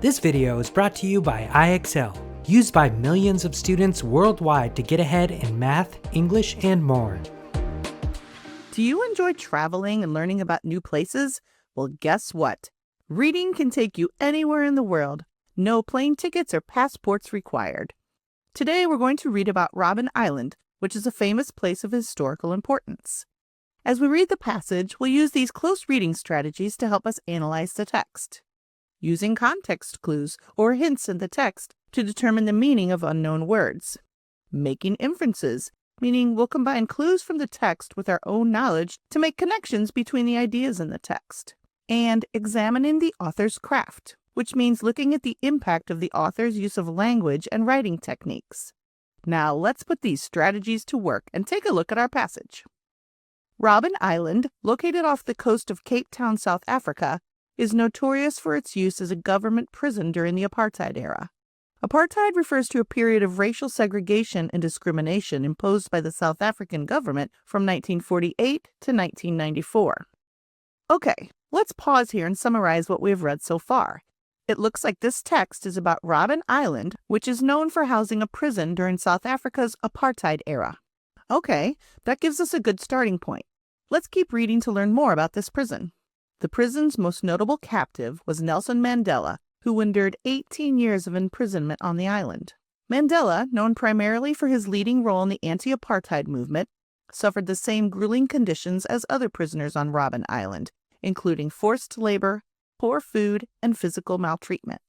This video is brought to you by IXL, used by millions of students worldwide to get ahead in math, English, and more. Do you enjoy traveling and learning about new places? Well, guess what? Reading can take you anywhere in the world. No plane tickets or passports required. Today we're going to read about Robben Island, which is a famous place of historical importance. As we read the passage, we'll use these close reading strategies to help us analyze the text. Using context clues or hints in the text to determine the meaning of unknown words. Making inferences, meaning we'll combine clues from the text with our own knowledge to make connections between the ideas in the text. And examining the author's craft, which means looking at the impact of the author's use of language and writing techniques. Now let's put these strategies to work and take a look at our passage. Robben Island, located off the coast of Cape Town, South Africa, is notorious for its use as a government prison during the apartheid era. Apartheid refers to a period of racial segregation and discrimination imposed by the South African government from 1948 to 1994. Okay, let's pause here and summarize what we've read so far. It looks like this text is about Robben Island, which is known for housing a prison during South Africa's apartheid era. Okay, that gives us a good starting point. Let's keep reading to learn more about this prison. The prison's most notable captive was Nelson Mandela, who endured 18 years of imprisonment on the island. Mandela, known primarily for his leading role in the anti-apartheid movement, suffered the same grueling conditions as other prisoners on Robben Island, including forced labor, poor food, and physical maltreatment.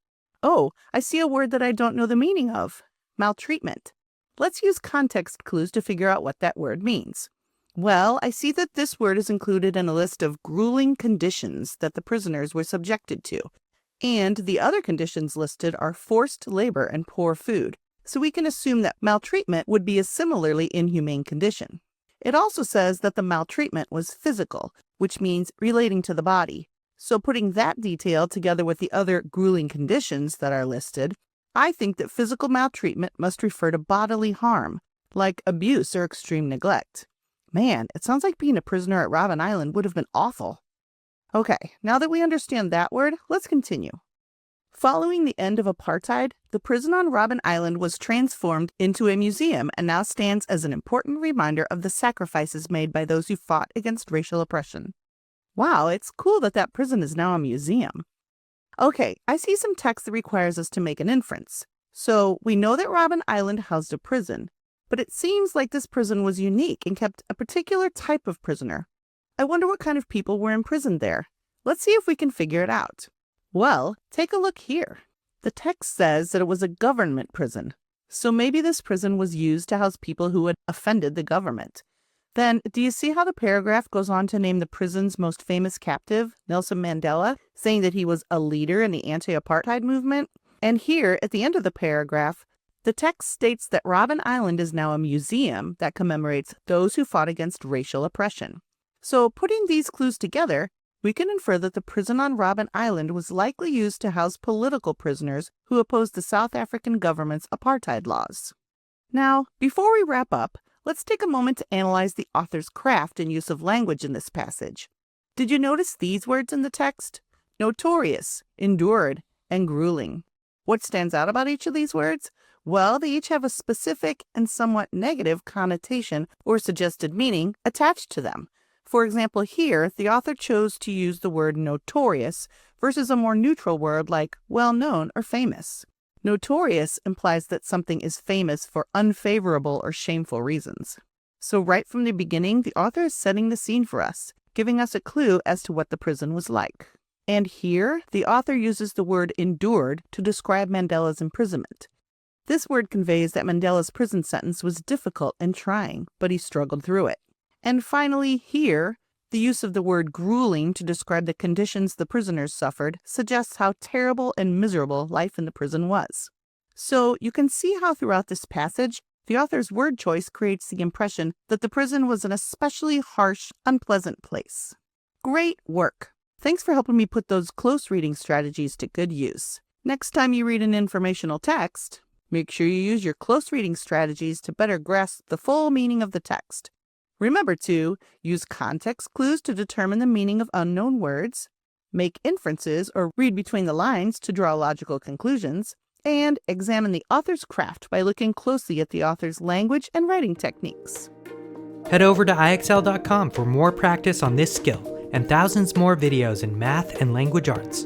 Oh, I see a word that I don't know the meaning of. Maltreatment. Let's use context clues to figure out what that word means. Well, I see that this word is included in a list of grueling conditions that the prisoners were subjected to. And the other conditions listed are forced labor and poor food, so we can assume that maltreatment would be a similarly inhumane condition. It also says that the maltreatment was physical, which means relating to the body. So putting that detail together with the other grueling conditions that are listed, I think that physical maltreatment must refer to bodily harm, like abuse or extreme neglect. Man, it sounds like being a prisoner at Robben Island would have been awful. Okay, now that we understand that word, let's continue. Following the end of apartheid, the prison on Robben Island was transformed into a museum and now stands as an important reminder of the sacrifices made by those who fought against racial oppression. Wow, it's cool that that prison is now a museum. Okay, I see some text that requires us to make an inference. So we know that Robben Island housed a prison, but it seems like this prison was unique and kept a particular type of prisoner. I wonder what kind of people were imprisoned there. Let's see if we can figure it out. Well, take a look here. The text says that it was a government prison. So maybe this prison was used to house people who had offended the government. Then, do you see how the paragraph goes on to name the prison's most famous captive, Nelson Mandela, saying that he was a leader in the anti-apartheid movement? And here, at the end of the paragraph, the text states that Robben Island is now a museum that commemorates those who fought against racial oppression. So, putting these clues together, we can infer that the prison on Robben Island was likely used to house political prisoners who opposed the South African government's apartheid laws. Now, before we wrap up, let's take a moment to analyze the author's craft and use of language in this passage. Did you notice these words in the text? Notorious, endured, and grueling. What stands out about each of these words? Well, they each have a specific and somewhat negative connotation or suggested meaning attached to them. For example, here, the author chose to use the word notorious versus a more neutral word like well-known or famous. Notorious implies that something is famous for unfavorable or shameful reasons. So right from the beginning, the author is setting the scene for us, giving us a clue as to what the prison was like. And here, the author uses the word endured to describe Mandela's imprisonment. This word conveys that Mandela's prison sentence was difficult and trying, but he struggled through it. And finally, here, the use of the word grueling to describe the conditions the prisoners suffered suggests how terrible and miserable life in the prison was. So you can see how throughout this passage, the author's word choice creates the impression that the prison was an especially harsh, unpleasant place. Great work! Thanks for helping me put those close reading strategies to good use. Next time you read an informational text, make sure you use your close reading strategies to better grasp the full meaning of the text. Remember to use context clues to determine the meaning of unknown words, make inferences or read between the lines to draw logical conclusions, and examine the author's craft by looking closely at the author's language and writing techniques. Head over to IXL.com for more practice on this skill and thousands more videos in math and language arts.